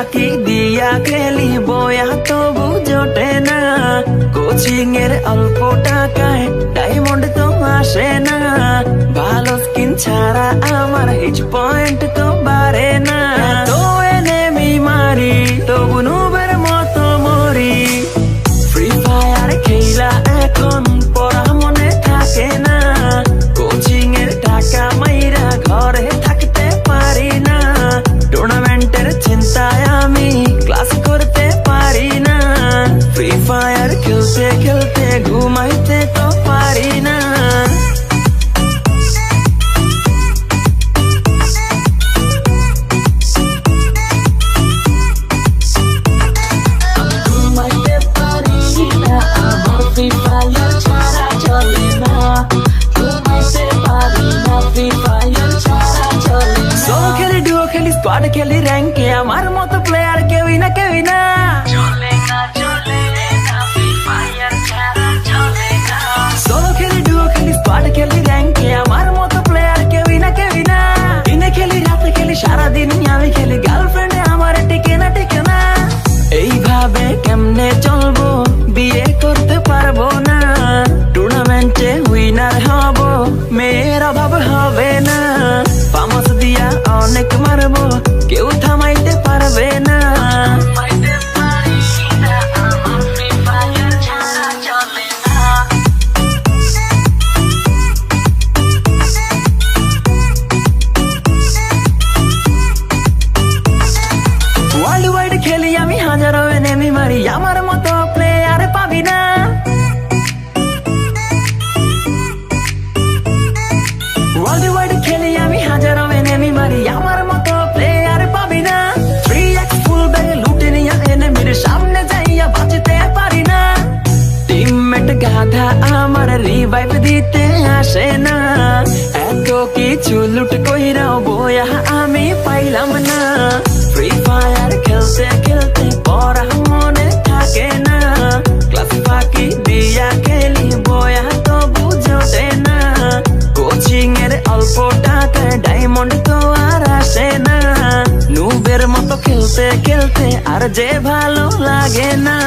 ফাঁকি দিয়া খেলি বয়া তবু জোটে না, কোচিং এর অল্প টাকায় ডায়মন্ড তো আসে না, ভালো স্কিন ছাড়া আমার হিচ পয়েন্ট তো বাড়ে না। তো এনেমি মারি তবু নুবের মতো মরি, ফ্রি ফায়ার খেলা এখন পড়া মনে থাকে না, কোচিং এর টাকা মাইরা ঘরে থাকতে পারি না, টুর্নামেন্টের চিন্তায় আমি ক্লাস করতে পারি না, ফ্রি ফায়ার খেলতে খেলতে ঘুমাইতে তো পারি না। ঘুমাইতে পারি না, আমার ফ্রি ফায়ার ছাড়া চলে না, ঘুমাইতে পারি না, ফ্রি ফায়ার ছাড়া চলে না। সোলো খেলি, ডুও খেলি, স্কোয়াড খেলি, র্যাঙ্কে আমার মতো প্লেয়ার কেউই না, কেউই না। সোলো খেলি, ডুও খেলি, স্কোয়াড খেলি, র্যাঙ্কে আমার মতো প্লেয়ার কেউই না, কেউই না। দিনে খেলি, রাতে খেলি, সারাদিন আমি খেলি, গার্লফ্রেন্ডে আমার টিকে না, টিকে না। এইভাবে কেমনে চলবো, বিয়ে করতে পারবো না, টুর্নামেন্টে উইনার হব, মেয়ের অভাব হবে না, পামাস দিয়া অনেক মারবো, কেউ থামাইতে পারবে না। ওয়ার্ল্ড ওয়াইড খেলি আমি, হাজারো এনেমি মারি, আমার মতো প্লেয়ার পাবি না। ওয়ার্ল্ড ওয়াইড খেলি আমি, হাজারো এনেমি মারি, আমার মতো প্লেয়ার পাবি না। 3x ফুল ব্যাগে লুটে নিয়া এনেমির সামনে যাইয়া বাঁচতে পারি না, টিমমেট গাধা আমার রিভাইভ দিতে আসে না, এত কিছু লুট কইরাও বয়া আমি পাইলাম না, ফ্রি ফায়ার খেলতে খেলতে পড়া মনে থাকে না, ক্লাস ফাঁকি দিয়া খেলি বয়া তবু জোটে না, কোচিং এর অল্প টাকায় ডায়মন্ড তো আর আসে না, নুবের মতো খেলতে খেলতে আর যে ভালো লাগে না।